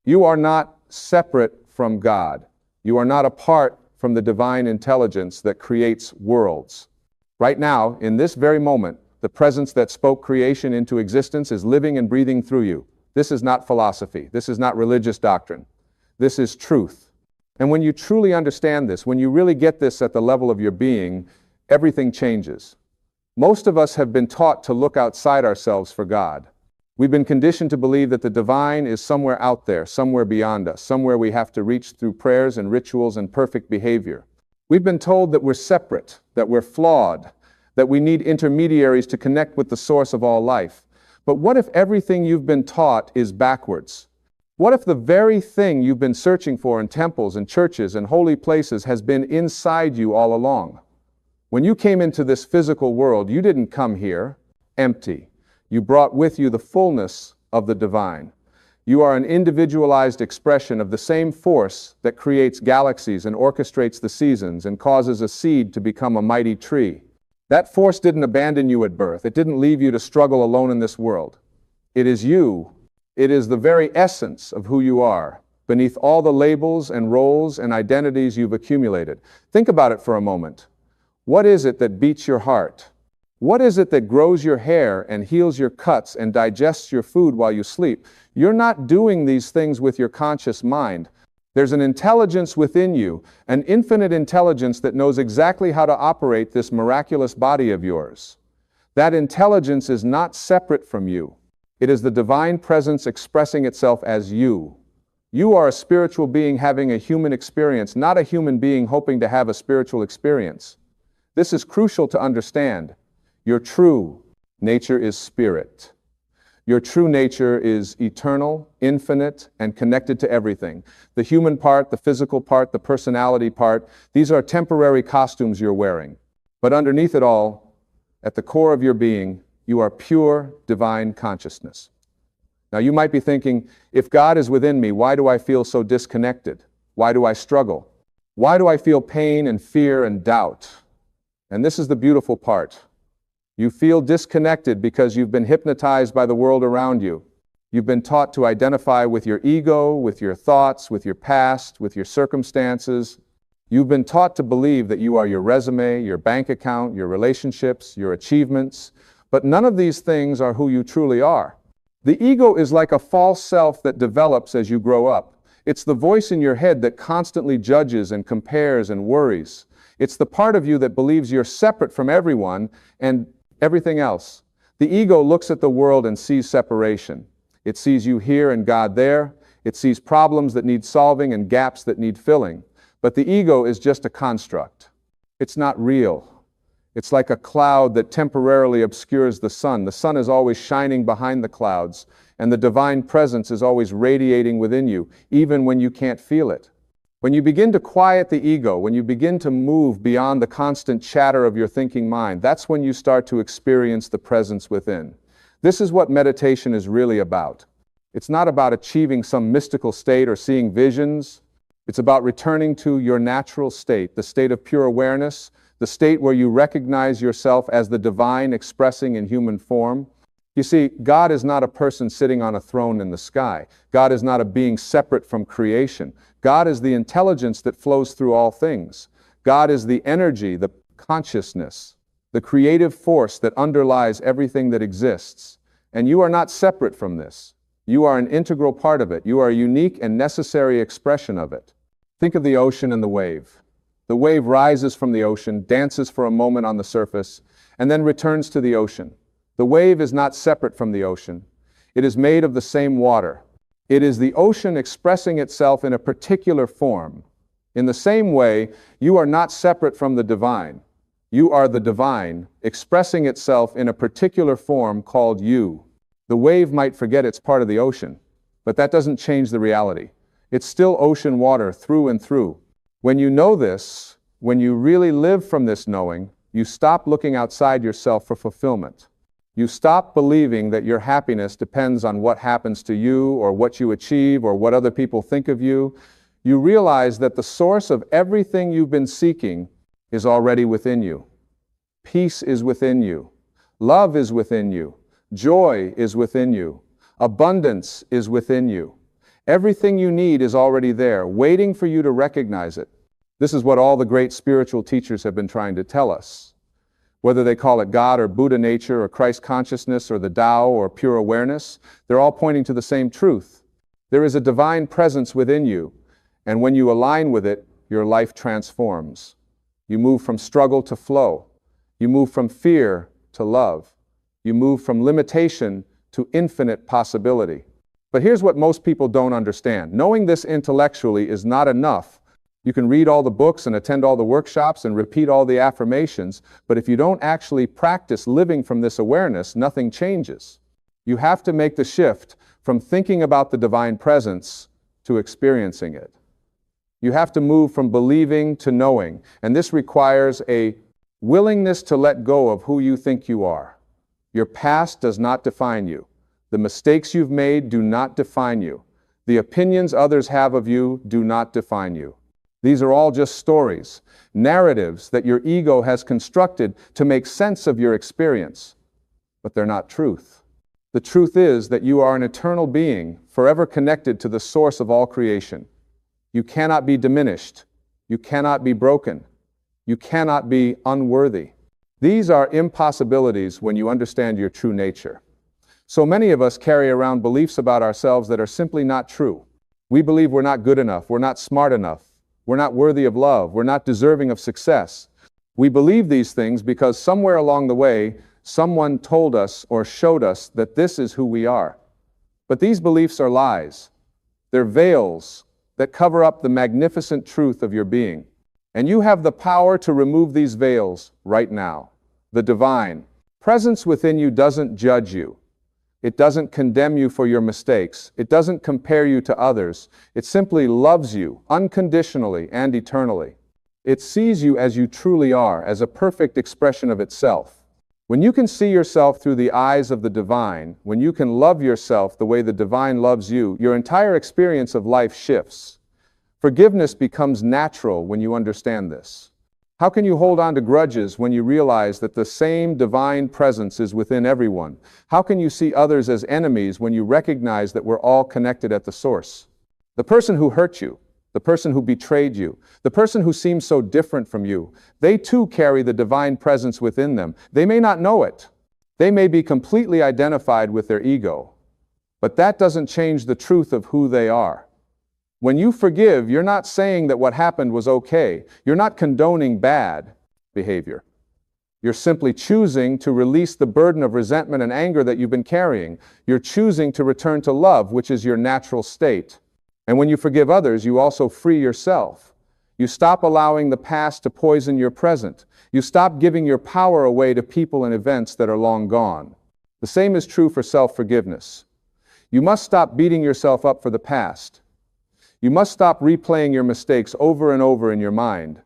You are not separate from God. You are not apart from the divine intelligence that creates worlds. Right now, in this very moment, the presence that spoke creation into existence is living and breathing through you. This is not philosophy. This is not religious doctrine. This is truth. And when you truly understand this, when you really get this at the level of your being, everything changes. Most of us have been taught to look outside ourselves for God. We've been conditioned to believe that the divine is somewhere out there, somewhere beyond us, somewhere we have to reach through prayers and rituals and perfect behavior. We've been told that we're separate, that we're flawed, that we need intermediaries to connect with the source of all life. But what if everything you've been taught is backwards? What if the very thing you've been searching for in temples and churches and holy places has been inside you all along? When you came into this physical world, you didn't come here empty. You brought with you the fullness of the divine. You are an individualized expression of the same force that creates galaxies and orchestrates the seasons and causes a seed to become a mighty tree. That force didn't abandon you at birth. It didn't leave you to struggle alone in this world. It is you. It is the very essence of who you are, beneath all the labels and roles and identities you've accumulated. Think about it for a moment. What is it that beats your heart? What is it that grows your hair and heals your cuts and digests your food while you sleep? You're not doing these things with your conscious mind. There's an intelligence within you, an infinite intelligence that knows exactly how to operate this miraculous body of yours. That intelligence is not separate from you. It is the divine presence expressing itself as you. You are a spiritual being having a human experience, not a human being hoping to have a spiritual experience. This is crucial to understand. Your true nature is spirit. Your true nature is eternal, infinite, and connected to everything. The human part, the physical part, the personality part, these are temporary costumes you're wearing. But underneath it all, at the core of your being, you are pure divine consciousness. Now you might be thinking, if God is within me, why do I feel so disconnected? Why do I struggle? Why do I feel pain and fear and doubt? And this is the beautiful part. You feel disconnected because you've been hypnotized by the world around you. You've been taught to identify with your ego, with your thoughts, with your past, with your circumstances. You've been taught to believe that you are your resume, your bank account, your relationships, your achievements. But none of these things are who you truly are. The ego is like a false self that develops as you grow up. It's the voice in your head that constantly judges and compares and worries. It's the part of you that believes you're separate from everyone and everything else. The ego looks at the world and sees separation. It sees you here and God there. It sees problems that need solving and gaps that need filling. But the ego is just a construct. It's not real. It's like a cloud that temporarily obscures the sun. The sun is always shining behind the clouds, and the divine presence is always radiating within you, even when you can't feel it. When you begin to quiet the ego, when you begin to move beyond the constant chatter of your thinking mind, that's when you start to experience the presence within. This is what meditation is really about. It's not about achieving some mystical state or seeing visions. It's about returning to your natural state, the state of pure awareness, the state where you recognize yourself as the divine expressing in human form. You see, God is not a person sitting on a throne in the sky. God is not a being separate from creation. God is the intelligence that flows through all things. God is the energy, the consciousness, the creative force that underlies everything that exists. And you are not separate from this. You are an integral part of it. You are a unique and necessary expression of it. Think of the ocean and the wave. The wave rises from the ocean, dances for a moment on the surface, and then returns to the ocean. The wave is not separate from the ocean. It is made of the same water. It is the ocean expressing itself in a particular form. In the same way, you are not separate from the divine. You are the divine, expressing itself in a particular form called you. The wave might forget it's part of the ocean, but that doesn't change the reality. It's still ocean water through and through. When you know this, when you really live from this knowing, you stop looking outside yourself for fulfillment. You stop believing that your happiness depends on what happens to you or what you achieve or what other people think of you. You realize that the source of everything you've been seeking is already within you. Peace is within you. Love is within you. Joy is within you. Abundance is within you. Everything you need is already there, waiting for you to recognize it. This is what all the great spiritual teachers have been trying to tell us. Whether they call it God or Buddha nature or Christ consciousness or the Tao or pure awareness, they're all pointing to the same truth. There is a divine presence within you, and when you align with it, your life transforms. You move from struggle to flow. You move from fear to love. You move from limitation to infinite possibility. But here's what most people don't understand. Knowing this intellectually is not enough. You can read all the books and attend all the workshops and repeat all the affirmations, but if you don't actually practice living from this awareness, nothing changes. You have to make the shift from thinking about the divine presence to experiencing it. You have to move from believing to knowing, and this requires a willingness to let go of who you think you are. Your past does not define you. The mistakes you've made do not define you. The opinions others have of you do not define you. These are all just stories, narratives that your ego has constructed to make sense of your experience, but they're not truth. The truth is that you are an eternal being, forever connected to the source of all creation. You cannot be diminished. You cannot be broken. You cannot be unworthy. These are impossibilities when you understand your true nature. So many of us carry around beliefs about ourselves that are simply not true. We believe we're not good enough, we're not smart enough, we're not worthy of love, we're not deserving of success. We believe these things because somewhere along the way, someone told us or showed us that this is who we are. But these beliefs are lies. They're veils that cover up the magnificent truth of your being. And you have the power to remove these veils right now. The divine presence within you doesn't judge you. It doesn't condemn you for your mistakes. It doesn't compare you to others. It simply loves you unconditionally and eternally. It sees you as you truly are, as a perfect expression of itself. When you can see yourself through the eyes of the divine, when you can love yourself the way the divine loves you, your entire experience of life shifts. Forgiveness becomes natural when you understand this. How can you hold on to grudges when you realize that the same divine presence is within everyone? How can you see others as enemies when you recognize that we're all connected at the source? The person who hurt you, the person who betrayed you, the person who seems so different from you, they too carry the divine presence within them. They may not know it. They may be completely identified with their ego. But that doesn't change the truth of who they are. When you forgive, you're not saying that what happened was okay. You're not condoning bad behavior. You're simply choosing to release the burden of resentment and anger that you've been carrying. You're choosing to return to love, which is your natural state. And when you forgive others, you also free yourself. You stop allowing the past to poison your present. You stop giving your power away to people and events that are long gone. The same is true for self-forgiveness. You must stop beating yourself up for the past. You must stop replaying your mistakes over and over in your mind.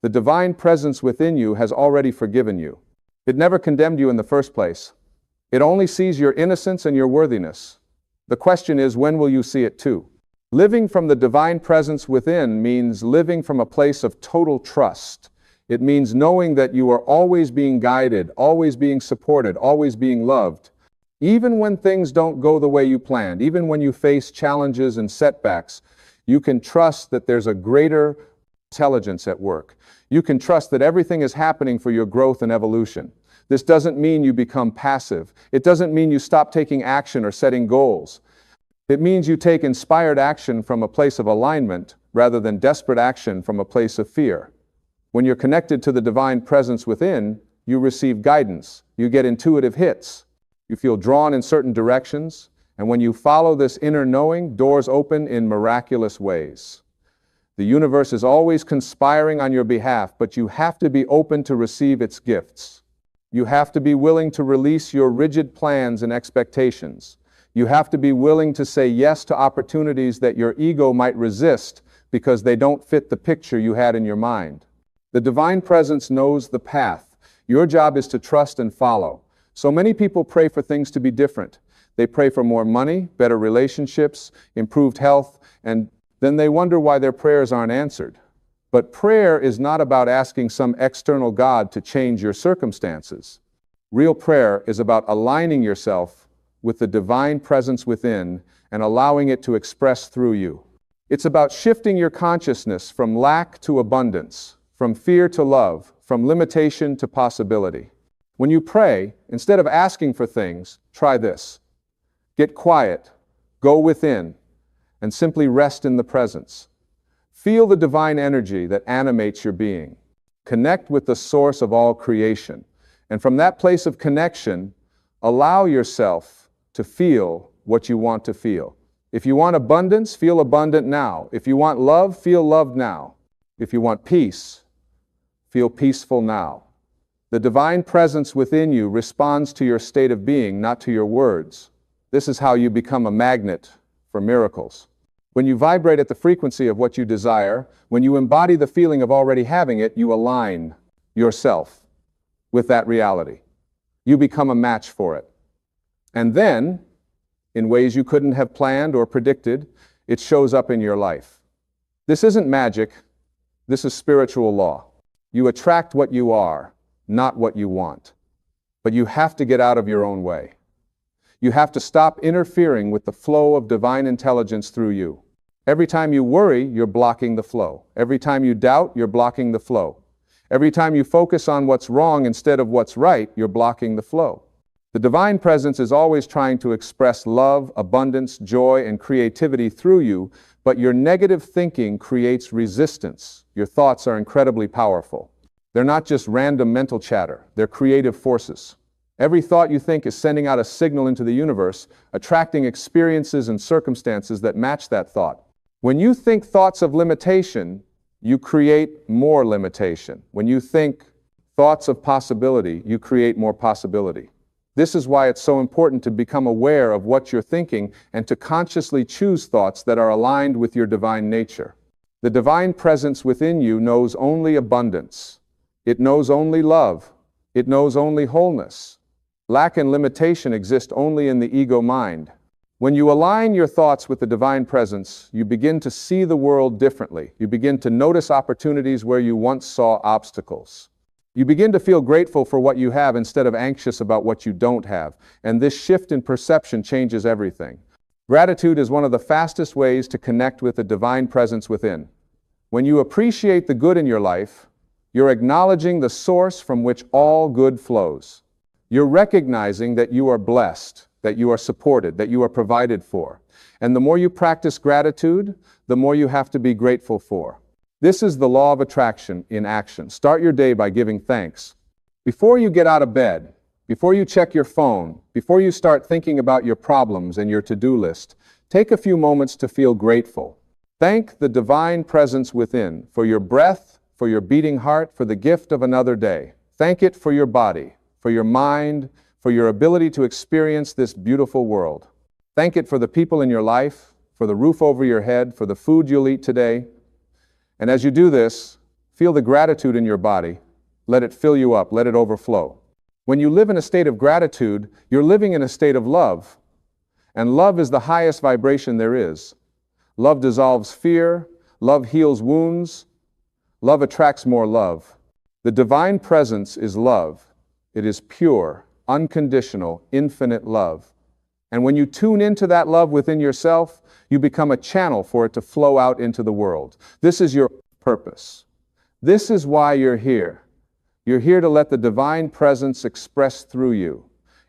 The divine presence within you has already forgiven you. It never condemned you in the first place. It only sees your innocence and your worthiness. The question is, when will you see it too? Living from the divine presence within means living from a place of total trust. It means knowing that you are always being guided, always being supported, always being loved. Even when things don't go the way you planned, even when you face challenges and setbacks, you can trust that there's a greater intelligence at work. You can trust that everything is happening for your growth and evolution. This doesn't mean you become passive. It doesn't mean you stop taking action or setting goals. It means you take inspired action from a place of alignment rather than desperate action from a place of fear. When you're connected to the divine presence within, you receive guidance. You get intuitive hits. You feel drawn in certain directions. And when you follow this inner knowing, doors open in miraculous ways. The universe is always conspiring on your behalf, but you have to be open to receive its gifts. You have to be willing to release your rigid plans and expectations. You have to be willing to say yes to opportunities that your ego might resist because they don't fit the picture you had in your mind. The divine presence knows the path. Your job is to trust and follow. So many people pray for things to be different. They pray for more money, better relationships, improved health, and then they wonder why their prayers aren't answered. But prayer is not about asking some external God to change your circumstances. Real prayer is about aligning yourself with the divine presence within and allowing it to express through you. It's about shifting your consciousness from lack to abundance, from fear to love, from limitation to possibility. When you pray, instead of asking for things, try this. Get quiet, go within, and simply rest in the presence. Feel the divine energy that animates your being. Connect with the source of all creation. And from that place of connection, allow yourself to feel what you want to feel. If you want abundance, feel abundant now. If you want love, feel loved now. If you want peace, feel peaceful now. The divine presence within you responds to your state of being, not to your words. This is how you become a magnet for miracles. When you vibrate at the frequency of what you desire, when you embody the feeling of already having it, you align yourself with that reality. You become a match for it. And then, in ways you couldn't have planned or predicted, it shows up in your life. This isn't magic. This is spiritual law. You attract what you are, not what you want. But you have to get out of your own way. You have to stop interfering with the flow of divine intelligence through you. Every time you worry, you're blocking the flow. Every time you doubt, you're blocking the flow. Every time you focus on what's wrong instead of what's right, you're blocking the flow. The divine presence is always trying to express love, abundance, joy, and creativity through you, but your negative thinking creates resistance. Your thoughts are incredibly powerful. They're not just random mental chatter, they're creative forces. Every thought you think is sending out a signal into the universe, attracting experiences and circumstances that match that thought. When you think thoughts of limitation, you create more limitation. When you think thoughts of possibility, you create more possibility. This is why it's so important to become aware of what you're thinking and to consciously choose thoughts that are aligned with your divine nature. The divine presence within you knows only abundance. It knows only love. It knows only wholeness. Lack and limitation exist only in the ego mind. When you align your thoughts with the divine presence, you begin to see the world differently. You begin to notice opportunities where you once saw obstacles. You begin to feel grateful for what you have instead of anxious about what you don't have. And this shift in perception changes everything. Gratitude is one of the fastest ways to connect with the divine presence within. When you appreciate the good in your life, you're acknowledging the source from which all good flows. You're recognizing that you are blessed, that you are supported, that you are provided for. And the more you practice gratitude, the more you have to be grateful for. This is the law of attraction in action. Start your day by giving thanks. Before you get out of bed, before you check your phone, before you start thinking about your problems and your to-do list, take a few moments to feel grateful. Thank the divine presence within for your breath, for your beating heart, for the gift of another day. Thank it for your body, for your mind, for your ability to experience this beautiful world. Thank it for the people in your life, for the roof over your head, for the food you'll eat today. And as you do this, feel the gratitude in your body. Let it fill you up, let it overflow. When you live in a state of gratitude, you're living in a state of love. And love is the highest vibration there is. Love dissolves fear, love heals wounds, love attracts more love. The divine presence is love. It is pure, unconditional, infinite love. And when you tune into that love within yourself, you become a channel for it to flow out into the world. This is your purpose. This is why you're here. You're here to let the divine presence express through you.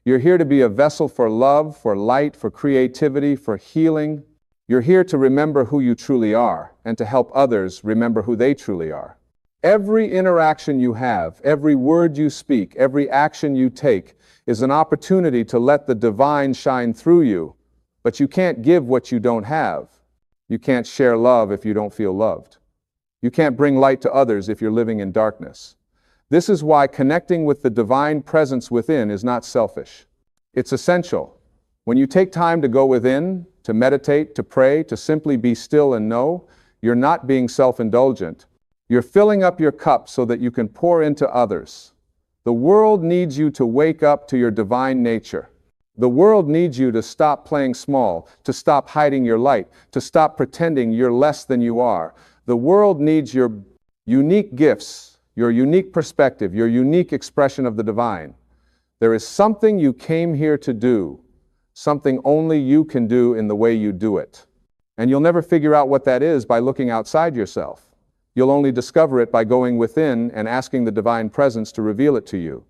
You're here to be a vessel for love, for light, for creativity, for healing. You're here to remember who you truly are and to help others remember who they truly are. Every interaction you have, every word you speak, every action you take is an opportunity to let the divine shine through you. But you can't give what you don't have. You can't share love if you don't feel loved. You can't bring light to others if you're living in darkness. This is why connecting with the divine presence within is not selfish. It's essential. When you take time to go within, to meditate, to pray, to simply be still and know, you're not being self-indulgent. You're filling up your cup so that you can pour into others. The world needs you to wake up to your divine nature. The world needs you to stop playing small, to stop hiding your light, to stop pretending you're less than you are. The world needs your unique gifts, your unique perspective, your unique expression of the divine. There is something you came here to do. something only you can do in the way you do it. And you'll never figure out what that is by looking outside yourself. You'll only discover it by going within and asking the divine presence to reveal it to you.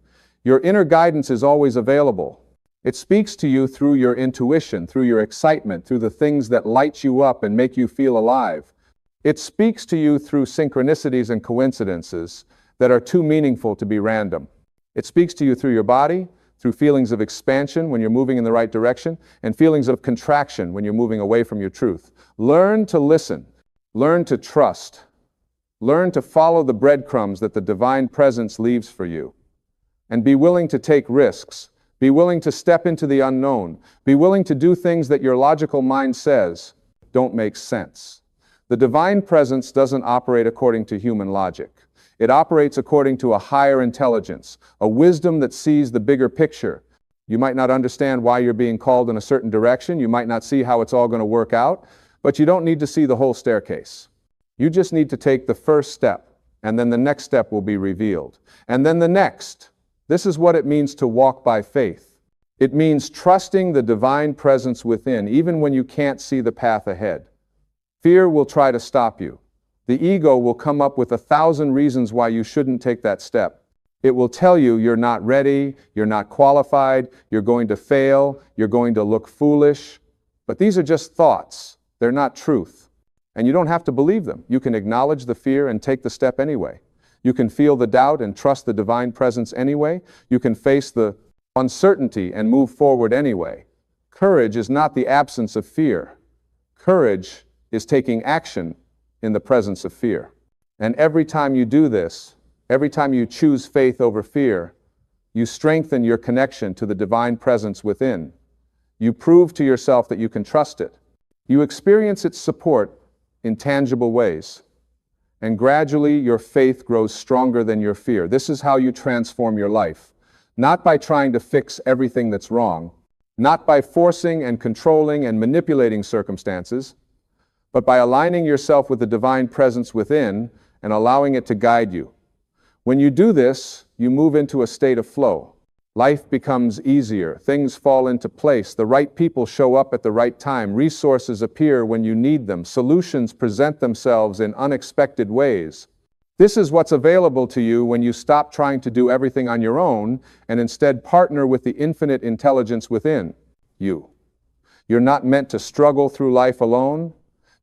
Your inner guidance is always available. It speaks to you through your intuition, through your excitement, through the things that light you up and make you feel alive. It speaks to you through synchronicities and coincidences that are too meaningful to be random. It speaks to you through your body, through feelings of expansion when you're moving in the right direction, and feelings of contraction when you're moving away from your truth. Learn to listen. Learn to trust. Learn to follow the breadcrumbs that the divine presence leaves for you. And be willing to take risks. Be willing to step into the unknown. Be willing to do things that your logical mind says don't make sense. The divine presence doesn't operate according to human logic. It operates according to a higher intelligence, a wisdom that sees the bigger picture. You might not understand why you're being called in a certain direction. You might not see how it's all going to work out, but you don't need to see the whole staircase. You just need to take the first step, and then the next step will be revealed. And then the next. This is what it means to walk by faith. It means trusting the divine presence within, even when you can't see the path ahead. Fear will try to stop you. The ego will come up with 1,000 reasons why you shouldn't take that step. It will tell you you're not ready, you're not qualified, you're going to fail, you're going to look foolish. But these are just thoughts. They're not truth. And you don't have to believe them. You can acknowledge the fear and take the step anyway. You can feel the doubt and trust the divine presence anyway. You can face the uncertainty and move forward anyway. Courage is not the absence of fear. Courage is taking action in the presence of fear. And every time you do this, every time you choose faith over fear, you strengthen your connection to the divine presence within. You prove to yourself that you can trust it. You experience its support in tangible ways. And gradually your faith grows stronger than your fear. This is how you transform your life. Not by trying to fix everything that's wrong, not by forcing and controlling and manipulating circumstances, but by aligning yourself with the divine presence within and allowing it to guide you. When you do this, you move into a state of flow. Life becomes easier, things fall into place, the right people show up at the right time, resources appear when you need them, solutions present themselves in unexpected ways. This is what's available to you when you stop trying to do everything on your own and instead partner with the infinite intelligence within you. You're not meant to struggle through life alone.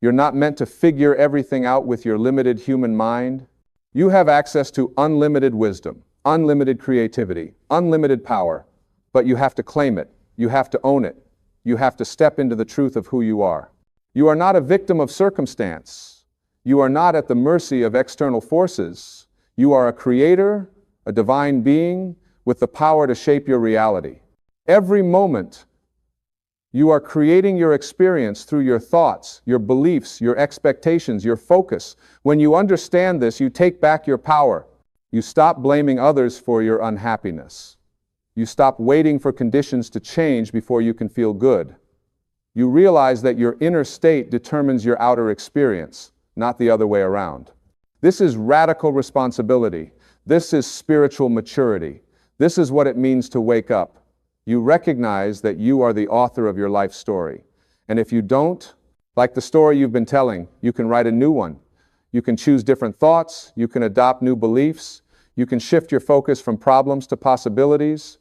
You're not meant to figure everything out with your limited human mind. You have access to unlimited wisdom, unlimited creativity, unlimited power, but you have to claim it. You have to own it. You have to step into the truth of who you are. You are not a victim of circumstance. You are not at the mercy of external forces. You are a creator, a divine being with the power to shape your reality. Every moment, you are creating your experience through your thoughts, your beliefs, your expectations, your focus. When you understand this, you take back your power. You stop blaming others for your unhappiness. You stop waiting for conditions to change before you can feel good. You realize that your inner state determines your outer experience, not the other way around. This is radical responsibility. This is spiritual maturity. This is what it means to wake up. You recognize that you are the author of your life story. And if you don't, like the story you've been telling, you can write a new one. You can choose different thoughts. You can adopt new beliefs. You can shift your focus from problems to possibilities.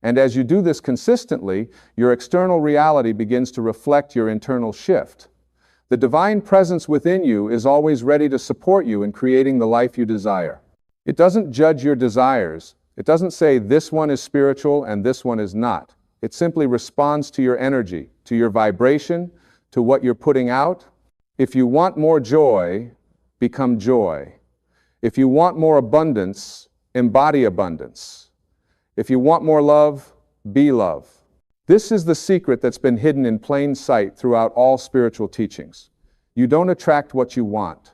And as you do this consistently, your external reality begins to reflect your internal shift. The divine presence within you is always ready to support you in creating the life you desire. It doesn't judge your desires. It doesn't say this one is spiritual and this one is not. It simply responds to your energy, to your vibration, to what you're putting out. If you want more joy, become joy. If you want more abundance, embody abundance. If you want more love, be love. This is the secret that's been hidden in plain sight throughout all spiritual teachings. You don't attract what you want.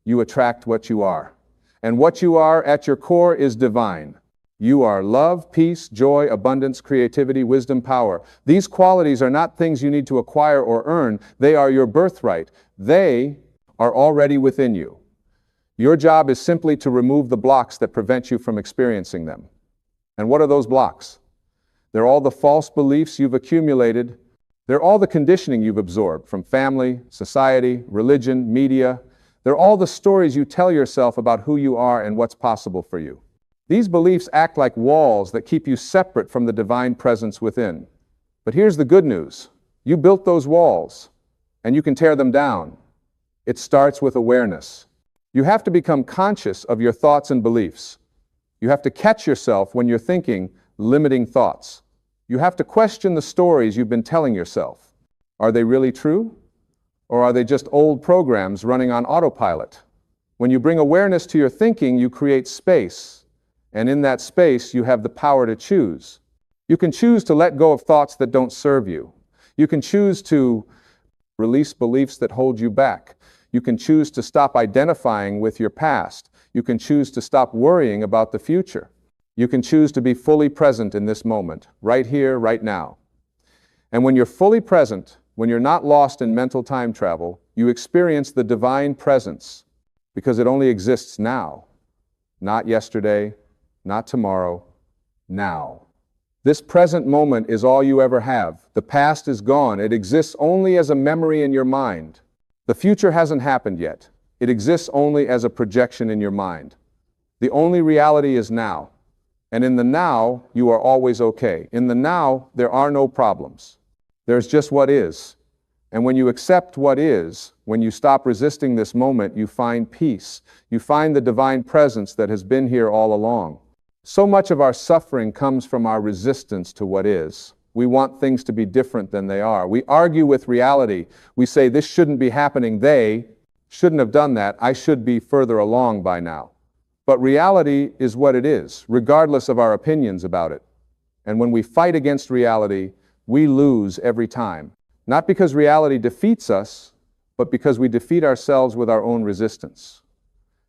You attract what you are. And what you are at your core is divine. You are love, peace, joy, abundance, creativity, wisdom, power. These qualities are not things you need to acquire or earn. They are your birthright. They are already within you. Your job is simply to remove the blocks that prevent you from experiencing them. And what are those blocks? They're all the false beliefs you've accumulated. They're all the conditioning you've absorbed from family, society, religion, media. They're all the stories you tell yourself about who you are and what's possible for you. These beliefs act like walls that keep you separate from the divine presence within. But here's the good news. You built those walls, and you can tear them down. It starts with awareness. You have to become conscious of your thoughts and beliefs. You have to catch yourself when you're thinking limiting thoughts. You have to question the stories you've been telling yourself. Are they really true? Or are they just old programs running on autopilot? When you bring awareness to your thinking, you create space. And in that space, you have the power to choose. You can choose to let go of thoughts that don't serve you. You can choose to release beliefs that hold you back. You can choose to stop identifying with your past. You can choose to stop worrying about the future. You can choose to be fully present in this moment, right here, right now. And when you're fully present, when you're not lost in mental time travel, you experience the divine presence because it only exists now. Not yesterday, not tomorrow, now. This present moment is all you ever have. The past is gone. It exists only as a memory in your mind. The future hasn't happened yet. It exists only as a projection in your mind. The only reality is now. And in the now, you are always okay. In the now, there are no problems. There's just what is. And when you accept what is, when you stop resisting this moment, you find peace. You find the divine presence that has been here all along. So much of our suffering comes from our resistance to what is. We want things to be different than they are. We argue with reality. We say, this shouldn't be happening. They shouldn't have done that. I should be further along by now. But reality is what it is, regardless of our opinions about it. And when we fight against reality, we lose every time. Not because reality defeats us, but because we defeat ourselves with our own resistance.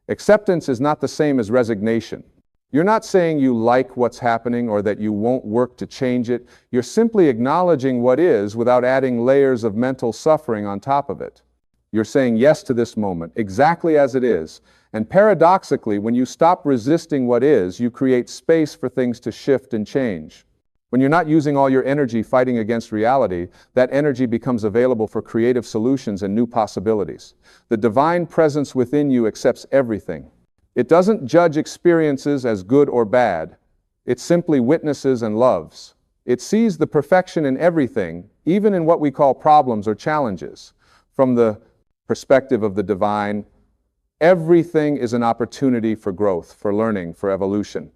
Acceptance is not the same as resignation. You're not saying you like what's happening or that you won't work to change it. You're simply acknowledging what is without adding layers of mental suffering on top of it. You're saying yes to this moment, exactly as it is. And paradoxically, when you stop resisting what is, you create space for things to shift and change. When you're not using all your energy fighting against reality, that energy becomes available for creative solutions and new possibilities. The divine presence within you accepts everything. It doesn't judge experiences as good or bad. It simply witnesses and loves. It sees the perfection in everything, even in what we call problems or challenges. From the perspective of the divine, everything is an opportunity for growth, for learning, for evolution.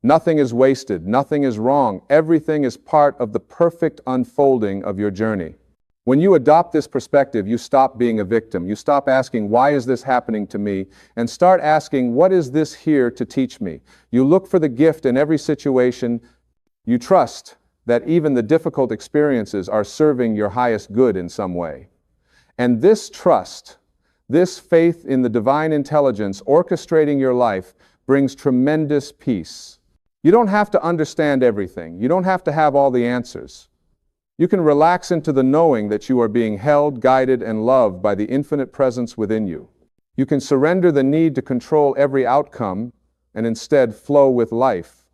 Nothing is wasted, nothing is wrong. Everything is part of the perfect unfolding of your journey. When you adopt this perspective, you stop being a victim. You stop asking, why is this happening to me? And start asking, what is this here to teach me? You look for the gift in every situation. You trust that even the difficult experiences are serving your highest good in some way. And this trust, this faith in the divine intelligence orchestrating your life brings tremendous peace. You don't have to understand everything. You don't have to have all the answers. You can relax into the knowing that you are being held, guided, and loved by the infinite presence within you. You can surrender the need to control every outcome and instead flow with life.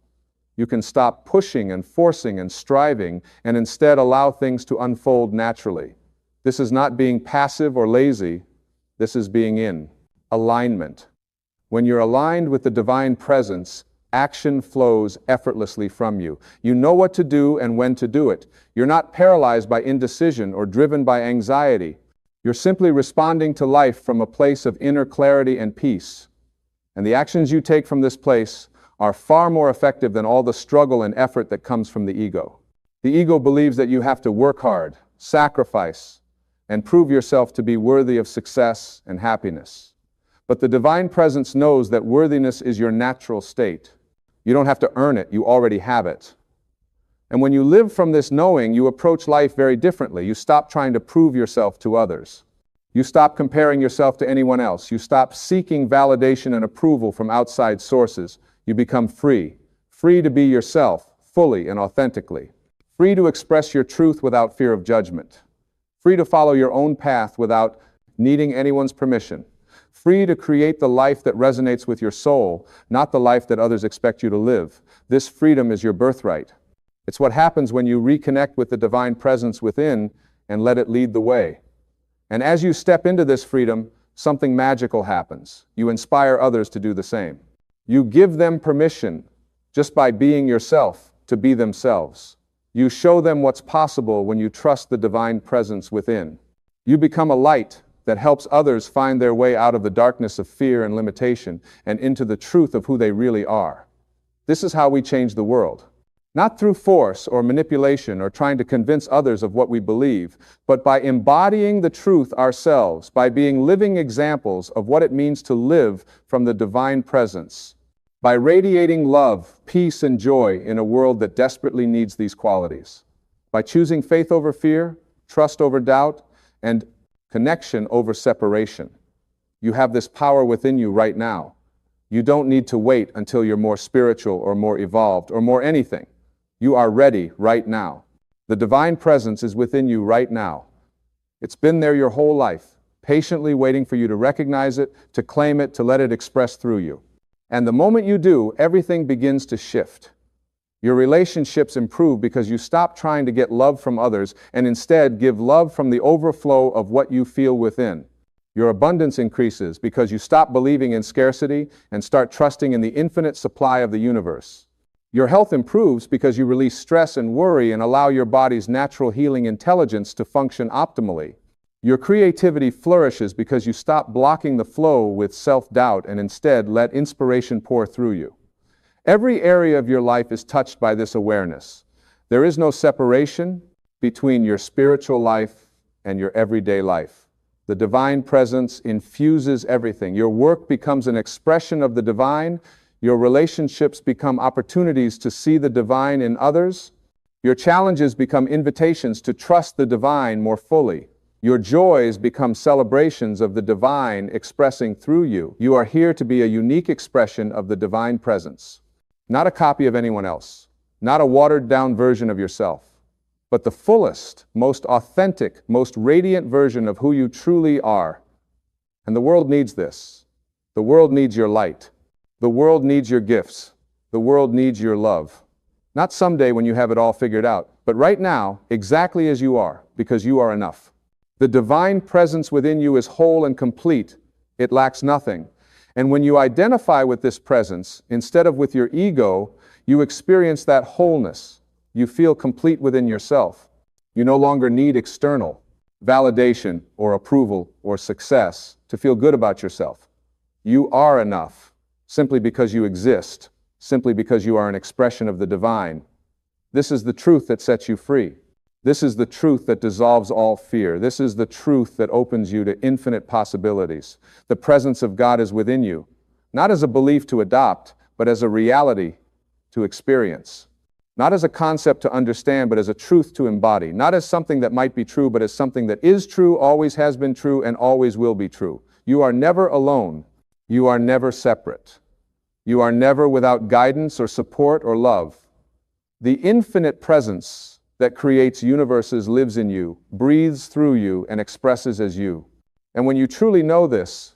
You can stop pushing and forcing and striving and instead allow things to unfold naturally. This is not being passive or lazy. This is being in alignment. When you're aligned with the divine presence, action flows effortlessly from you. You know what to do and when to do it. You're not paralyzed by indecision or driven by anxiety. You're simply responding to life from a place of inner clarity and peace. And the actions you take from this place are far more effective than all the struggle and effort that comes from the ego. The ego believes that you have to work hard, sacrifice, and prove yourself to be worthy of success and happiness. But the divine presence knows that worthiness is your natural state. You don't have to earn it, you already have it. And when you live from this knowing, you approach life very differently. You stop trying to prove yourself to others. You stop comparing yourself to anyone else. You stop seeking validation and approval from outside sources. You become free. Free to be yourself, fully and authentically. Free to express your truth without fear of judgment. Free to follow your own path without needing anyone's permission. Free to create the life that resonates with your soul, not the life that others expect you to live. This freedom is your birthright. It's what happens when you reconnect with the divine presence within and let it lead the way. And as you step into this freedom, something magical happens. You inspire others to do the same. You give them permission, just by being yourself, to be themselves. You show them what's possible when you trust the divine presence within. You become a light that helps others find their way out of the darkness of fear and limitation and into the truth of who they really are. This is how we change the world. Not through force or manipulation or trying to convince others of what we believe, but by embodying the truth ourselves, by being living examples of what it means to live from the divine presence, by radiating love, peace, and joy in a world that desperately needs these qualities, by choosing faith over fear, trust over doubt, and connection over separation. You have this power within you right now. You don't need to wait until you're more spiritual or more evolved or more anything. You are ready right now. The divine presence is within you right now. It's been there your whole life, patiently waiting for you to recognize it, to claim it, to let it express through you. And the moment you do, everything begins to shift. Your relationships improve because you stop trying to get love from others and instead give love from the overflow of what you feel within. Your abundance increases because you stop believing in scarcity and start trusting in the infinite supply of the universe. Your health improves because you release stress and worry and allow your body's natural healing intelligence to function optimally. Your creativity flourishes because you stop blocking the flow with self-doubt and instead let inspiration pour through you. Every area of your life is touched by this awareness. There is no separation between your spiritual life and your everyday life. The divine presence infuses everything. Your work becomes an expression of the divine. Your relationships become opportunities to see the divine in others. Your challenges become invitations to trust the divine more fully. Your joys become celebrations of the divine expressing through you. You are here to be a unique expression of the divine presence. Not a copy of anyone else, not a watered-down version of yourself, but the fullest, most authentic, most radiant version of who you truly are. And the world needs this. The world needs your light. The world needs your gifts. The world needs your love. Not someday when you have it all figured out, but right now, exactly as you are, because you are enough. The divine presence within you is whole and complete. It lacks nothing. And when you identify with this presence, instead of with your ego, you experience that wholeness. You feel complete within yourself. You no longer need external validation or approval or success to feel good about yourself. You are enough, simply because you exist, simply because you are an expression of the divine. This is the truth that sets you free. This is the truth that dissolves all fear. This is the truth that opens you to infinite possibilities. The presence of God is within you, not as a belief to adopt, but as a reality to experience. Not as a concept to understand, but as a truth to embody. Not as something that might be true, but as something that is true, always has been true, and always will be true. You are never alone. You are never separate. You are never without guidance or support or love. The infinite presence that creates universes lives in you, breathes through you, and expresses as you. And when you truly know this,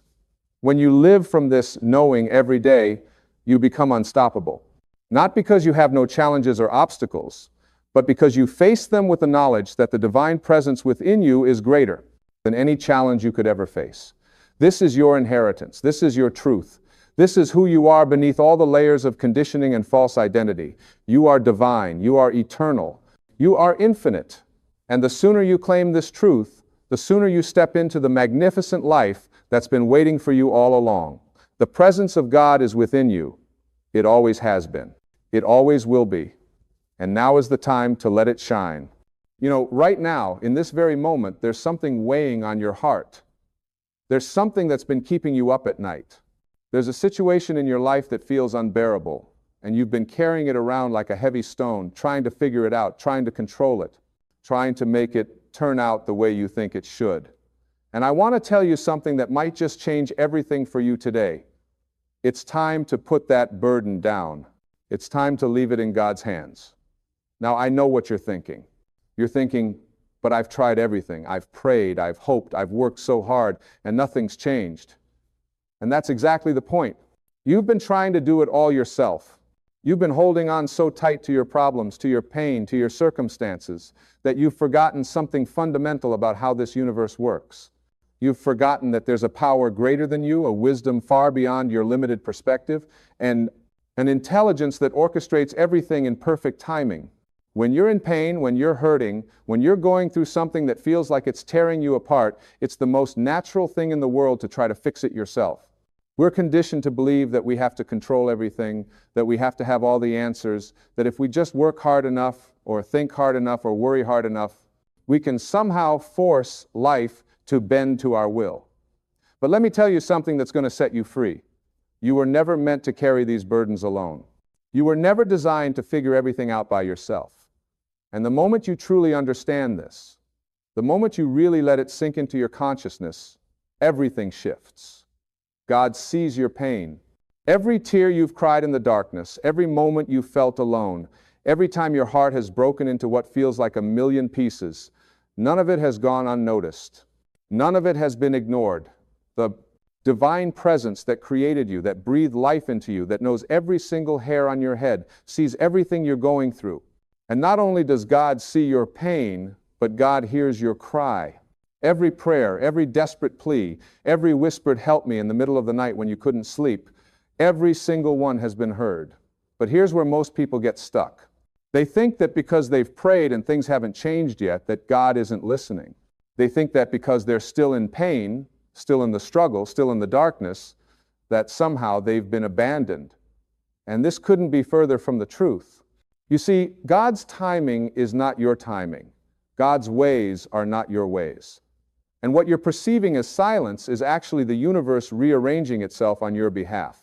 when you live from this knowing every day, you become unstoppable. Not because you have no challenges or obstacles, but because you face them with the knowledge that the divine presence within you is greater than any challenge you could ever face. This is your inheritance. This is your truth. This is who you are beneath all the layers of conditioning and false identity. You are divine. You are eternal. You are infinite. And the sooner you claim this truth, the sooner you step into the magnificent life that's been waiting for you all along. The presence of God is within you. It always has been. It always will be. And now is the time to let it shine. You know, right now, in this very moment, there's something weighing on your heart. There's something that's been keeping you up at night. There's a situation in your life that feels unbearable, and you've been carrying it around like a heavy stone, trying to figure it out, trying to control it, trying to make it turn out the way you think it should. And I want to tell you something that might just change everything for you today. It's time to put that burden down. It's time to leave it in God's hands. Now, I know what you're thinking. You're thinking, but I've tried everything. I've prayed, I've hoped, I've worked so hard, and nothing's changed. And that's exactly the point. You've been trying to do it all yourself. You've been holding on so tight to your problems, to your pain, to your circumstances, that you've forgotten something fundamental about how this universe works. You've forgotten that there's a power greater than you, a wisdom far beyond your limited perspective, and an intelligence that orchestrates everything in perfect timing. When you're in pain, when you're hurting, when you're going through something that feels like it's tearing you apart, it's the most natural thing in the world to try to fix it yourself. We're conditioned to believe that we have to control everything, that we have to have all the answers, that if we just work hard enough, or think hard enough, or worry hard enough, we can somehow force life to bend to our will. But let me tell you something that's going to set you free. You were never meant to carry these burdens alone. You were never designed to figure everything out by yourself. And the moment you truly understand this, the moment you really let it sink into your consciousness, everything shifts. God sees your pain. Every tear you've cried in the darkness, every moment you felt alone, every time your heart has broken into what feels like a million pieces, none of it has gone unnoticed. None of it has been ignored. The divine presence that created you, that breathed life into you, that knows every single hair on your head, sees everything you're going through. And not only does God see your pain, but God hears your cry. Every prayer, every desperate plea, every whispered help me in the middle of the night when you couldn't sleep, every single one has been heard. But here's where most people get stuck. They think that because they've prayed and things haven't changed yet, that God isn't listening. They think that because they're still in pain, still in the struggle, still in the darkness, that somehow they've been abandoned. And this couldn't be further from the truth. You see, God's timing is not your timing. God's ways are not your ways. And what you're perceiving as silence is actually the universe rearranging itself on your behalf.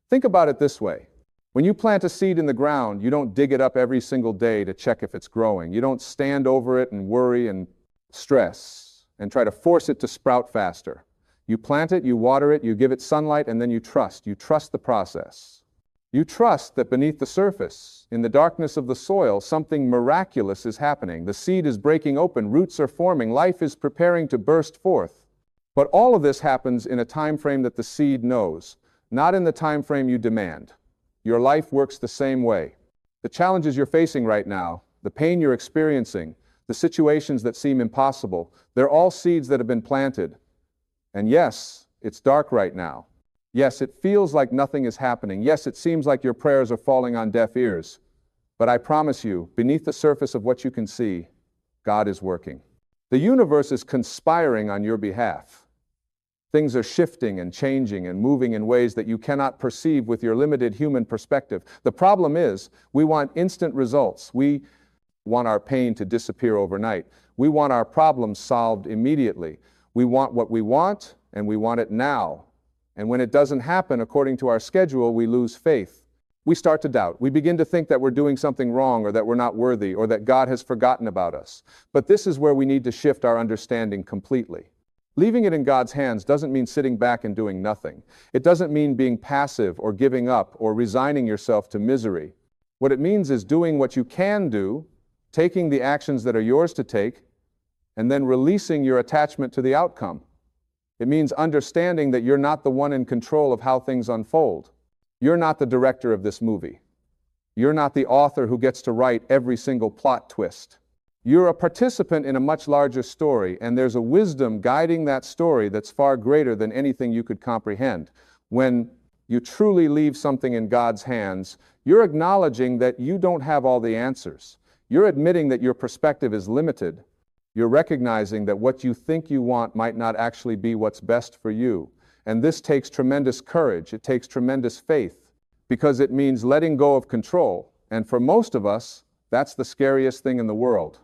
Think about it this way. When you plant a seed in the ground, you don't dig it up every single day to check if it's growing. You don't stand over it and worry and stress and try to force it to sprout faster. You plant it, you water it, you give it sunlight, and then you trust. You trust the process. You trust that beneath the surface, in the darkness of the soil, something miraculous is happening. The seed is breaking open, roots are forming, life is preparing to burst forth. But all of this happens in a time frame that the seed knows, not in the time frame you demand. Your life works the same way. The challenges you're facing right now, the pain you're experiencing, the situations that seem impossible, they're all seeds that have been planted. And yes, it's dark right now. Yes, it feels like nothing is happening. Yes, it seems like your prayers are falling on deaf ears. But I promise you, beneath the surface of what you can see, God is working. The universe is conspiring on your behalf. Things are shifting and changing and moving in ways that you cannot perceive with your limited human perspective. The problem is, we want instant results. We want our pain to disappear overnight. We want our problems solved immediately. We want what we want, and we want it now. And when it doesn't happen according to our schedule, we lose faith. We start to doubt. We begin to think that we're doing something wrong, or that we're not worthy, or that God has forgotten about us. But this is where we need to shift our understanding completely. Leaving it in God's hands doesn't mean sitting back and doing nothing. It doesn't mean being passive or giving up or resigning yourself to misery. What it means is doing what you can do, taking the actions that are yours to take, and then releasing your attachment to the outcome. It means understanding that you're not the one in control of how things unfold. You're not the director of this movie. You're not the author who gets to write every single plot twist. You're a participant in a much larger story, and there's a wisdom guiding that story that's far greater than anything you could comprehend. When you truly leave something in God's hands, you're acknowledging that you don't have all the answers. You're admitting that your perspective is limited. You're recognizing that what you think you want might not actually be what's best for you. And this takes tremendous courage. It takes tremendous faith, because it means letting go of control. And for most of us, that's the scariest thing in the world.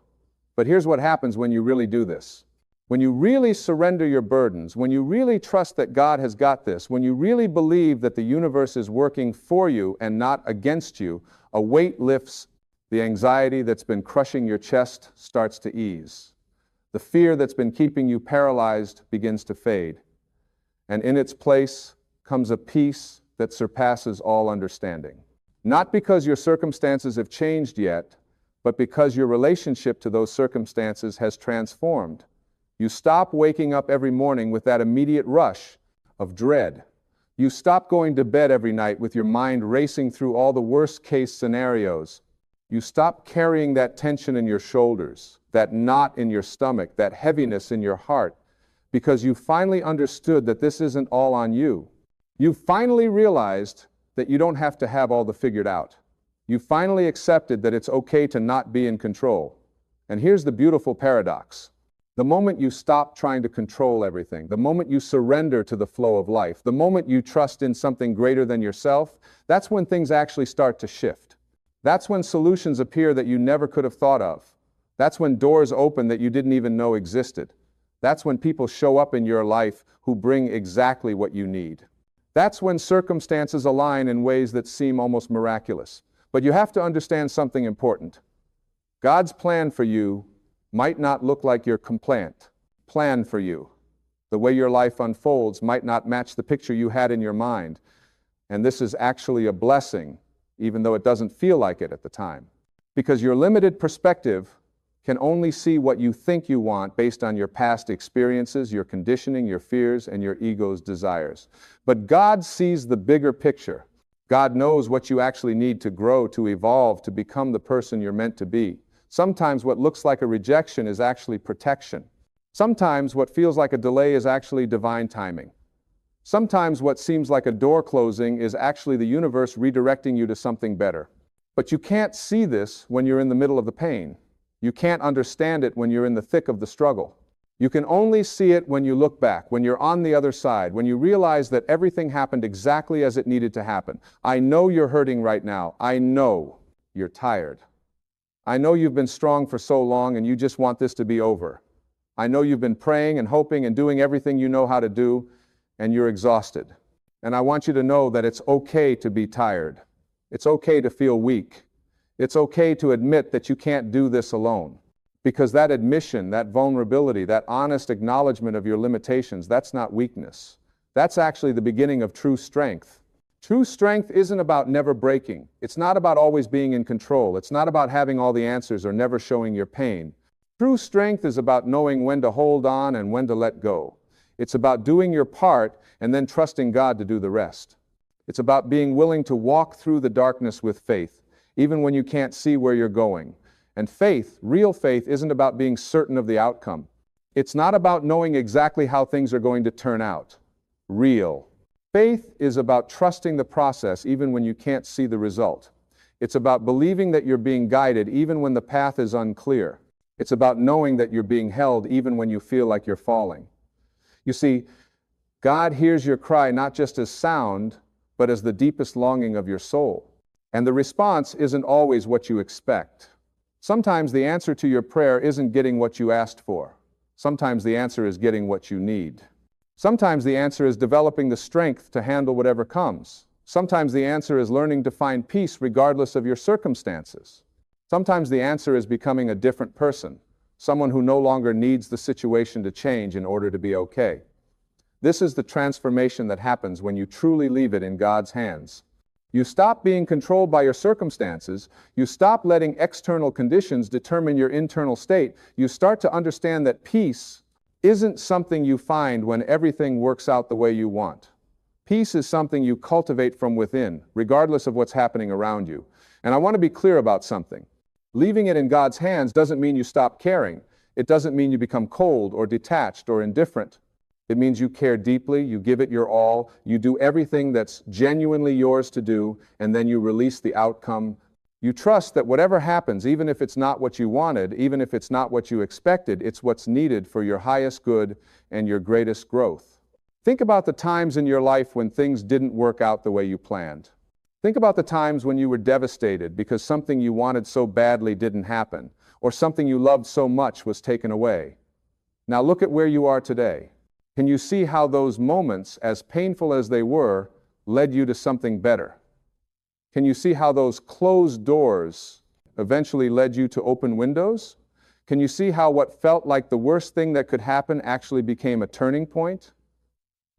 But here's what happens when you really do this. When you really surrender your burdens, when you really trust that God has got this, when you really believe that the universe is working for you and not against you, a weight lifts. The anxiety that's been crushing your chest starts to ease. The fear that's been keeping you paralyzed begins to fade. And in its place comes a peace that surpasses all understanding. Not because your circumstances have changed yet, but because your relationship to those circumstances has transformed. You stop waking up every morning with that immediate rush of dread. You stop going to bed every night with your mind racing through all the worst-case scenarios. You stop carrying that tension in your shoulders, that knot in your stomach, that heaviness in your heart, because you finally understood that this isn't all on you. You finally realized that you don't have to have all the figured out. You finally accepted that it's okay to not be in control. And here's the beautiful paradox. The moment you stop trying to control everything, the moment you surrender to the flow of life, the moment you trust in something greater than yourself, that's when things actually start to shift. That's when solutions appear that you never could have thought of. That's when doors open that you didn't even know existed. That's when people show up in your life who bring exactly what you need. That's when circumstances align in ways that seem almost miraculous. But you have to understand something important. God's plan for you might not look like your plan for you. The way your life unfolds might not match the picture you had in your mind. And this is actually a blessing, even though it doesn't feel like it at the time. Because your limited perspective can only see what you think you want based on your past experiences, your conditioning, your fears, and your ego's desires. But God sees the bigger picture. God knows what you actually need to grow, to evolve, to become the person you're meant to be. Sometimes what looks like a rejection is actually protection. Sometimes what feels like a delay is actually divine timing. Sometimes what seems like a door closing is actually the universe redirecting you to something better. But you can't see this when you're in the middle of the pain. You can't understand it when you're in the thick of the struggle. You can only see it when you look back, when you're on the other side, when you realize that everything happened exactly as it needed to happen. I know you're hurting right now. I know you're tired. I know you've been strong for so long and you just want this to be over. I know you've been praying and hoping and doing everything you know how to do, and you're exhausted. And I want you to know that it's okay to be tired. It's okay to feel weak. It's okay to admit that you can't do this alone. Because that admission, that vulnerability, that honest acknowledgement of your limitations, that's not weakness. That's actually the beginning of true strength. True strength isn't about never breaking. It's not about always being in control. It's not about having all the answers or never showing your pain. True strength is about knowing when to hold on and when to let go. It's about doing your part and then trusting God to do the rest. It's about being willing to walk through the darkness with faith, even when you can't see where you're going. And faith, real faith, isn't about being certain of the outcome. It's not about knowing exactly how things are going to turn out. Real faith is about trusting the process even when you can't see the result. It's about believing that you're being guided even when the path is unclear. It's about knowing that you're being held even when you feel like you're falling. You see, God hears your cry not just as sound, but as the deepest longing of your soul. And the response isn't always what you expect. Sometimes the answer to your prayer isn't getting what you asked for. Sometimes the answer is getting what you need. Sometimes the answer is developing the strength to handle whatever comes. Sometimes the answer is learning to find peace regardless of your circumstances. Sometimes the answer is becoming a different person, someone who no longer needs the situation to change in order to be okay. This is the transformation that happens when you truly leave it in God's hands. You stop being controlled by your circumstances. You stop letting external conditions determine your internal state. You start to understand that peace isn't something you find when everything works out the way you want. Peace is something you cultivate from within, regardless of what's happening around you. And I want to be clear about something. Leaving it in God's hands doesn't mean you stop caring. It doesn't mean you become cold or detached or indifferent. It means you care deeply, you give it your all, you do everything that's genuinely yours to do, and then you release the outcome. You trust that whatever happens, even if it's not what you wanted, even if it's not what you expected, it's what's needed for your highest good and your greatest growth. Think about the times in your life when things didn't work out the way you planned. Think about the times when you were devastated because something you wanted so badly didn't happen, or something you loved so much was taken away. Now look at where you are today. Can you see how those moments, as painful as they were, led you to something better? Can you see how those closed doors eventually led you to open windows? Can you see how what felt like the worst thing that could happen actually became a turning point?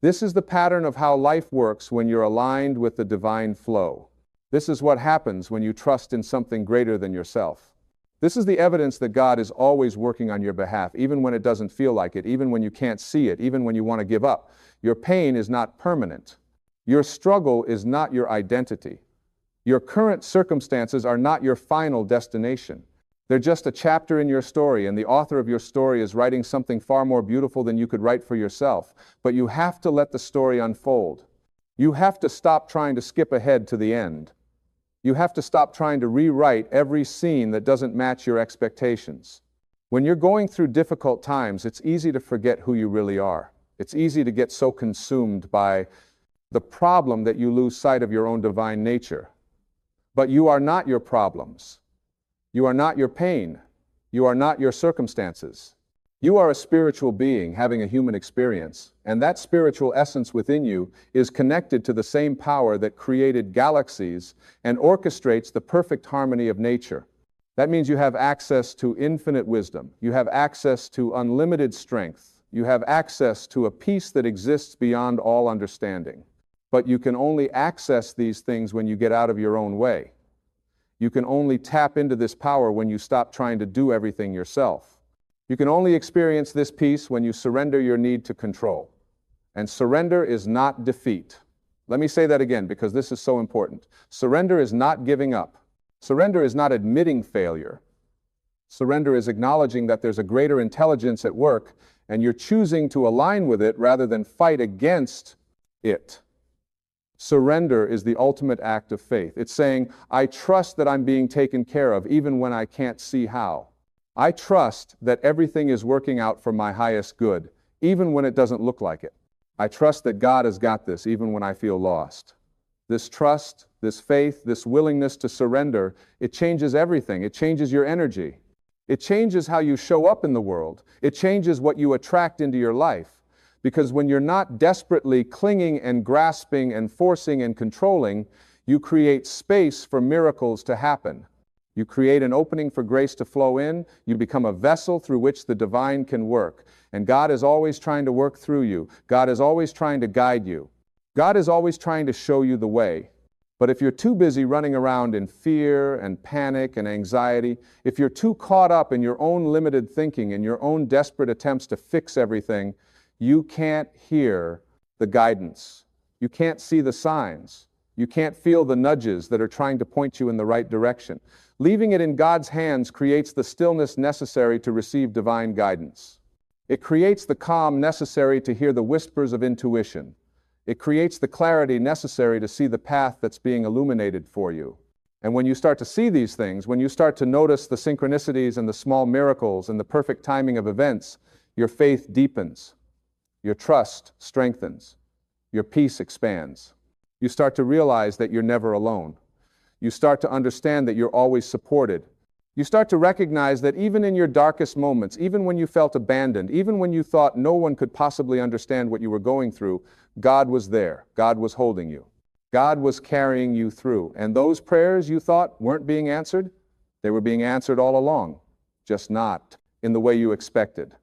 This is the pattern of how life works when you're aligned with the divine flow. This is what happens when you trust in something greater than yourself. This is the evidence that God is always working on your behalf, even when it doesn't feel like it, even when you can't see it, even when you want to give up. Your pain is not permanent. Your struggle is not your identity. Your current circumstances are not your final destination. They're just a chapter in your story, and the author of your story is writing something far more beautiful than you could write for yourself. But you have to let the story unfold. You have to stop trying to skip ahead to the end. You have to stop trying to rewrite every scene that doesn't match your expectations. When you're going through difficult times, it's easy to forget who you really are. It's easy to get so consumed by the problem that you lose sight of your own divine nature. But you are not your problems. You are not your pain. You are not your circumstances. You are a spiritual being having a human experience, and that spiritual essence within you is connected to the same power that created galaxies and orchestrates the perfect harmony of nature. That means you have access to infinite wisdom. You have access to unlimited strength. You have access to a peace that exists beyond all understanding. But you can only access these things when you get out of your own way. You can only tap into this power when you stop trying to do everything yourself. You can only experience this peace when you surrender your need to control. And surrender is not defeat. Let me say that again because this is so important. Surrender is not giving up. Surrender is not admitting failure. Surrender is acknowledging that there's a greater intelligence at work and you're choosing to align with it rather than fight against it. Surrender is the ultimate act of faith. It's saying, I trust that I'm being taken care of even when I can't see how. I trust that everything is working out for my highest good, even when it doesn't look like it. I trust that God has got this, even when I feel lost. This trust, this faith, this willingness to surrender, it changes everything. It changes your energy. It changes how you show up in the world. It changes what you attract into your life. Because when you're not desperately clinging and grasping and forcing and controlling, you create space for miracles to happen. You create an opening for grace to flow in. You become a vessel through which the divine can work. And God is always trying to work through you. God is always trying to guide you. God is always trying to show you the way. But if you're too busy running around in fear and panic and anxiety, if you're too caught up in your own limited thinking and your own desperate attempts to fix everything, you can't hear the guidance. You can't see the signs. You can't feel the nudges that are trying to point you in the right direction. Leaving it in God's hands creates the stillness necessary to receive divine guidance. It creates the calm necessary to hear the whispers of intuition. It creates the clarity necessary to see the path that's being illuminated for you. And when you start to see these things, when you start to notice the synchronicities and the small miracles and the perfect timing of events, your faith deepens. Your trust strengthens. Your peace expands. You start to realize that you're never alone. You start to understand that you're always supported. You start to recognize that even in your darkest moments, even when you felt abandoned, even when you thought no one could possibly understand what you were going through, God was there. God was holding you. God was carrying you through. And those prayers you thought weren't being answered, they were being answered all along, just not in the way you expected.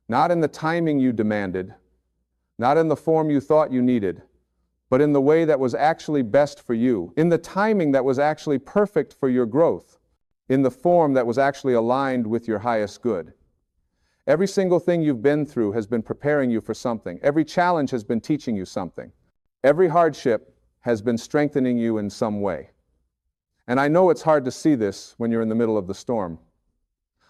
Not in the timing you demanded, not in the form you thought you needed, but in the way that was actually best for you, in the timing that was actually perfect for your growth, in the form that was actually aligned with your highest good. Every single thing you've been through has been preparing you for something. Every challenge has been teaching you something. Every hardship has been strengthening you in some way. And I know it's hard to see this when you're in the middle of the storm.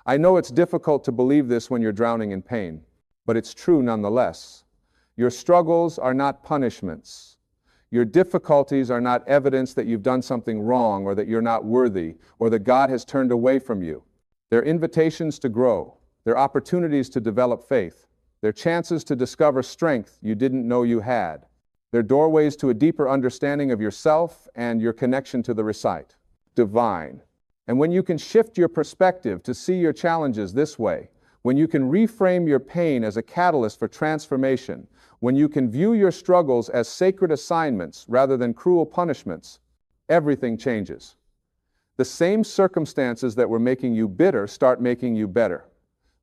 I know it's difficult to believe this when you're drowning in pain, but it's true nonetheless. Your struggles are not punishments. Your difficulties are not evidence that you've done something wrong or that you're not worthy or that God has turned away from you. They're invitations to grow. They're opportunities to develop faith. They're chances to discover strength you didn't know you had. They're doorways to a deeper understanding of yourself and your connection to the divine. And when you can shift your perspective to see your challenges this way, when you can reframe your pain as a catalyst for transformation, when you can view your struggles as sacred assignments rather than cruel punishments, everything changes. The same circumstances that were making you bitter start making you better.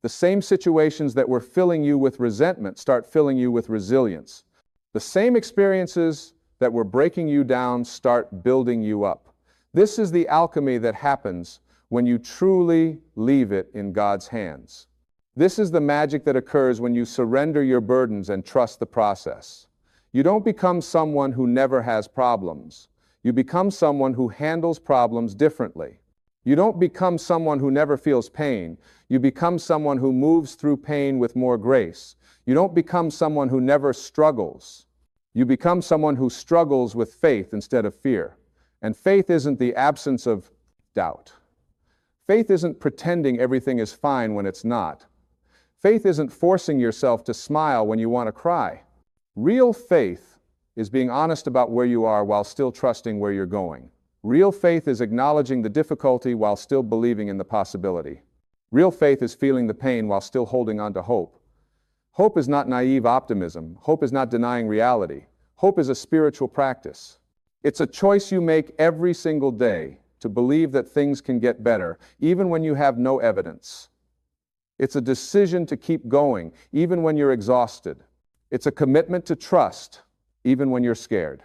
The same situations that were filling you with resentment start filling you with resilience. The same experiences that were breaking you down start building you up. This is the alchemy that happens when you truly leave it in God's hands. This is the magic that occurs when you surrender your burdens and trust the process. You don't become someone who never has problems. You become someone who handles problems differently. You don't become someone who never feels pain. You become someone who moves through pain with more grace. You don't become someone who never struggles. You become someone who struggles with faith instead of fear. And faith isn't the absence of doubt. Faith isn't pretending everything is fine when it's not. Faith isn't forcing yourself to smile when you want to cry. Real faith is being honest about where you are while still trusting where you're going. Real faith is acknowledging the difficulty while still believing in the possibility. Real faith is feeling the pain while still holding on to hope. Hope is not naive optimism. Hope is not denying reality. Hope is a spiritual practice. It's a choice you make every single day to believe that things can get better, even when you have no evidence. It's a decision to keep going, even when you're exhausted. It's a commitment to trust, even when you're scared.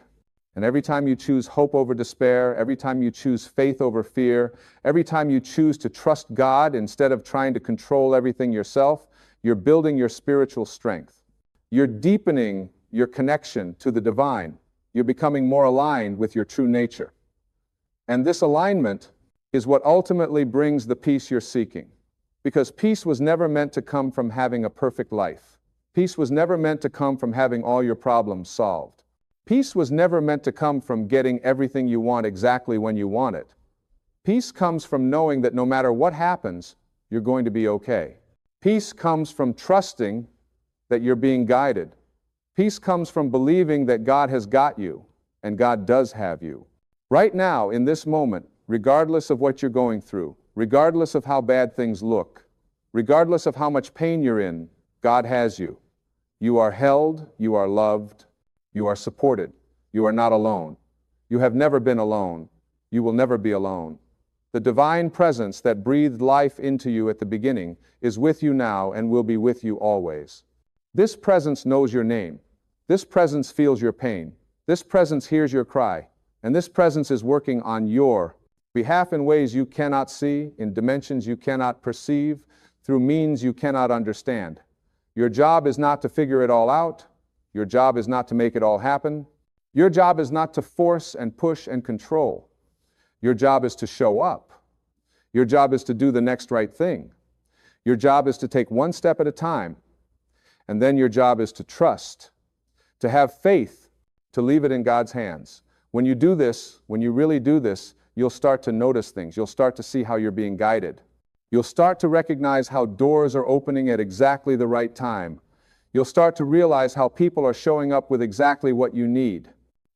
And every time you choose hope over despair, every time you choose faith over fear, every time you choose to trust God instead of trying to control everything yourself, you're building your spiritual strength. You're deepening your connection to the divine. You're becoming more aligned with your true nature. And this alignment is what ultimately brings the peace you're seeking. Because peace was never meant to come from having a perfect life. Peace was never meant to come from having all your problems solved. Peace was never meant to come from getting everything you want exactly when you want it. Peace comes from knowing that no matter what happens, you're going to be okay. Peace comes from trusting that you're being guided. Peace comes from believing that God has got you, and God does have you. Right now, in this moment, regardless of what you're going through, regardless of how bad things look, regardless of how much pain you're in, God has you. You are held, you are loved, you are supported. You are not alone. You have never been alone. You will never be alone. The divine presence that breathed life into you at the beginning is with you now and will be with you always. This presence knows your name. This presence feels your pain. This presence hears your cry. And this presence is working on your behalf in ways you cannot see, in dimensions you cannot perceive, through means you cannot understand. Your job is not to figure it all out. Your job is not to make it all happen. Your job is not to force and push and control. Your job is to show up. Your job is to do the next right thing. Your job is to take one step at a time. And then your job is to trust, to have faith, to leave it in God's hands. When you do this, when you really do this, you'll start to notice things. You'll start to see how you're being guided. You'll start to recognize how doors are opening at exactly the right time. You'll start to realize how people are showing up with exactly what you need.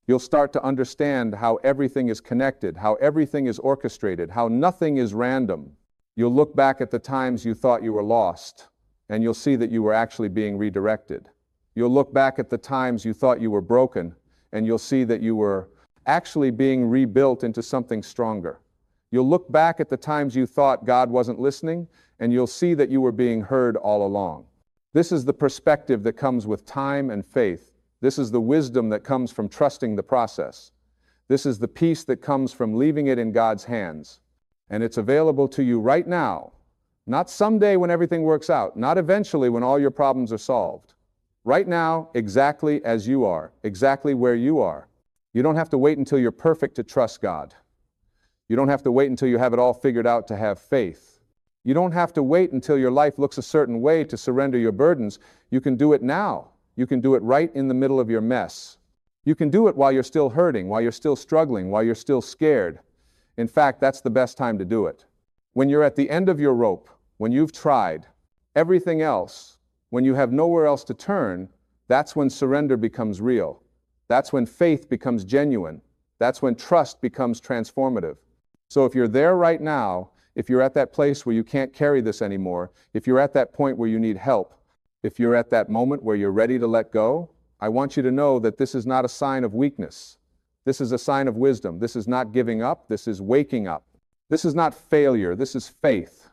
You'll start to understand how everything is connected, how everything is orchestrated, how nothing is random. You'll look back at the times you thought you were lost, and you'll see that you were actually being redirected. You'll look back at the times you thought you were broken, and you'll see that you were actually being rebuilt into something stronger. You'll look back at the times you thought God wasn't listening, and you'll see that you were being heard all along. This is the perspective that comes with time and faith. This is the wisdom that comes from trusting the process. This is the peace that comes from leaving it in God's hands. And it's available to you right now, not someday when everything works out, not eventually when all your problems are solved. Right now, exactly as you are, exactly where you are. You don't have to wait until you're perfect to trust God. You don't have to wait until you have it all figured out to have faith. You don't have to wait until your life looks a certain way to surrender your burdens. You can do it now. You can do it right in the middle of your mess. You can do it while you're still hurting, while you're still struggling, while you're still scared. In fact, that's the best time to do it. When you're at the end of your rope, when you've tried everything else, when you have nowhere else to turn, that's when surrender becomes real. That's when faith becomes genuine. That's when trust becomes transformative. So if you're there right now, if you're at that place where you can't carry this anymore, if you're at that point where you need help, if you're at that moment where you're ready to let go, I want you to know that this is not a sign of weakness. This is a sign of wisdom. This is not giving up. This is waking up. This is not failure. This is faith.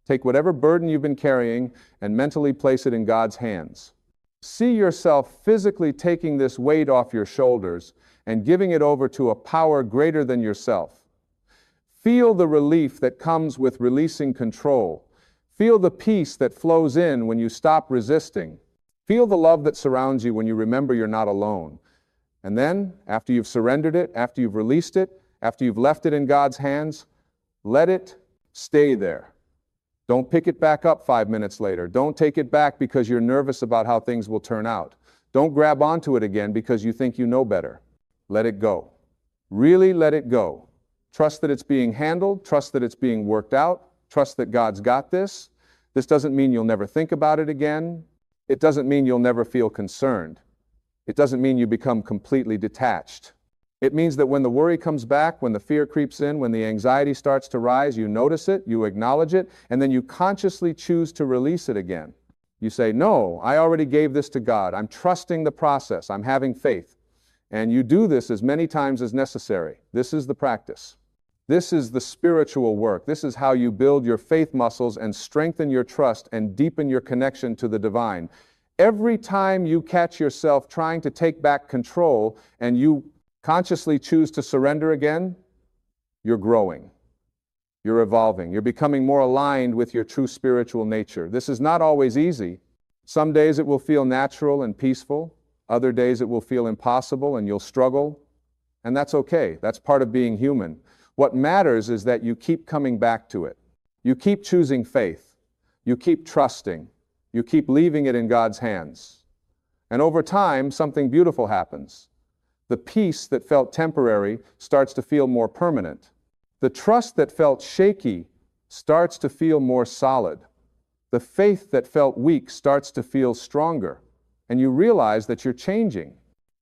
Take whatever burden you've been carrying and mentally place it in God's hands. See yourself physically taking this weight off your shoulders and giving it over to a power greater than yourself. Feel the relief that comes with releasing control. Feel the peace that flows in when you stop resisting. Feel the love that surrounds you when you remember you're not alone. And then, after you've surrendered it, after you've released it, after you've left it in God's hands, let it stay there. Don't pick it back up 5 minutes later. Don't take it back because you're nervous about how things will turn out. Don't grab onto it again because you think you know better. Let it go. Really let it go. Trust that it's being handled. Trust that it's being worked out. Trust that God's got this. This doesn't mean you'll never think about it again. It doesn't mean you'll never feel concerned. It doesn't mean you become completely detached. It means that when the worry comes back, when the fear creeps in, when the anxiety starts to rise, you notice it, you acknowledge it, and then you consciously choose to release it again. You say, no, I already gave this to God. I'm trusting the process. I'm having faith. And you do this as many times as necessary. This is the practice. This is the spiritual work. This is how you build your faith muscles and strengthen your trust and deepen your connection to the divine. Every time you catch yourself trying to take back control and you consciously choose to surrender again, you're growing. You're evolving. You're becoming more aligned with your true spiritual nature. This is not always easy. Some days it will feel natural and peaceful. Other days it will feel impossible and you'll struggle. And that's okay. That's part of being human. What matters is that you keep coming back to it. You keep choosing faith. You keep trusting. You keep leaving it in God's hands. And over time, something beautiful happens. The peace that felt temporary starts to feel more permanent. The trust that felt shaky starts to feel more solid. The faith that felt weak starts to feel stronger. And you realize that you're changing,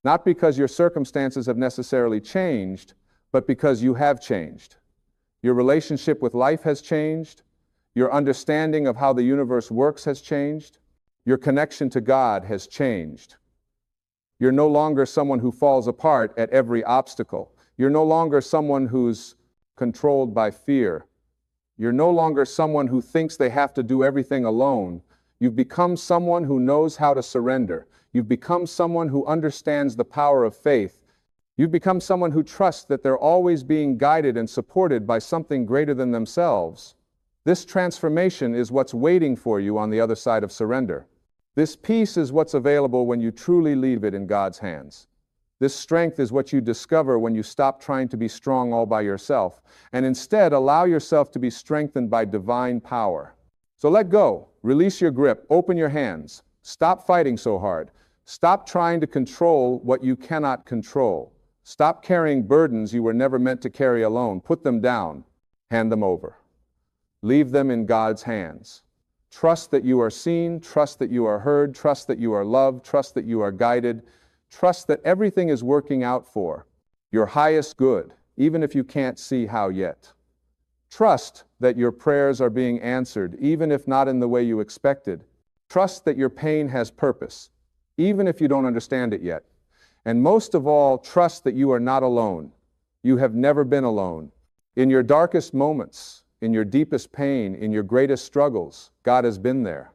not because your circumstances have necessarily changed, but because you have changed. Your relationship with life has changed. Your understanding of how the universe works has changed. Your connection to God has changed. You're no longer someone who falls apart at every obstacle. You're no longer someone who's controlled by fear. You're no longer someone who thinks they have to do everything alone. You've become someone who knows how to surrender. You've become someone who understands the power of faith. You've become someone who trusts that they're always being guided and supported by something greater than themselves. This transformation is what's waiting for you on the other side of surrender. This peace is what's available when you truly leave it in God's hands. This strength is what you discover when you stop trying to be strong all by yourself and instead allow yourself to be strengthened by divine power. So let go, release your grip, open your hands, stop fighting so hard, stop trying to control what you cannot control, stop carrying burdens you were never meant to carry alone, put them down, hand them over. Leave them in God's hands. Trust that you are seen, trust that you are heard, trust that you are loved, trust that you are guided, trust that everything is working out for your highest good, even if you can't see how yet. Trust that your prayers are being answered, even if not in the way you expected. Trust that your pain has purpose, even if you don't understand it yet. And most of all, trust that you are not alone. You have never been alone. In your darkest moments, in your deepest pain, in your greatest struggles, God has been there.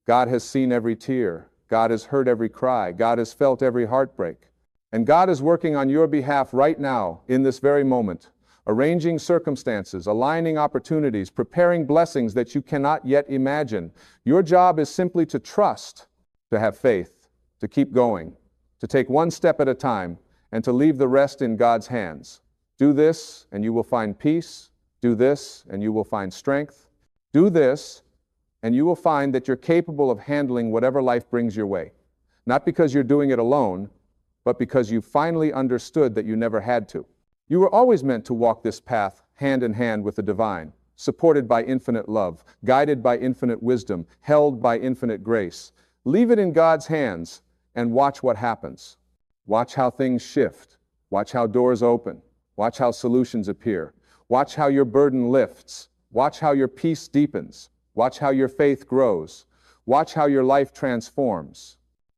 God has seen every tear. God has heard every cry. God has felt every heartbreak. And God is working on your behalf right now, in this very moment, arranging circumstances, aligning opportunities, preparing blessings that you cannot yet imagine. Your job is simply to trust, to have faith, to keep going, to take one step at a time, and to leave the rest in God's hands. Do this, and you will find peace. Do this, and you will find strength. Do this, and you will find that you're capable of handling whatever life brings your way. Not because you're doing it alone, but because you finally understood that you never had to. You were always meant to walk this path hand in hand with the divine, supported by infinite love, guided by infinite wisdom, held by infinite grace. Leave it in God's hands and watch what happens. Watch how things shift. Watch how doors open. Watch how solutions appear. Watch how your burden lifts. Watch how your peace deepens. Watch how your faith grows. Watch how your life transforms.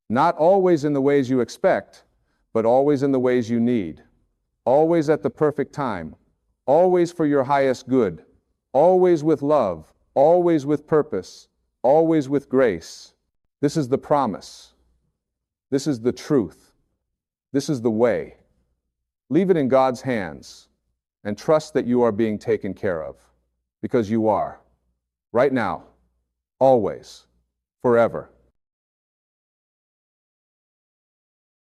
Not always in the ways you expect, but always in the ways you need. Always at the perfect time. Always for your highest good. Always with love. Always with purpose. Always with grace. This is the promise. This is the truth. This is the way. Leave it in God's hands and trust that you are being taken care of, because you are. Right now, always, forever.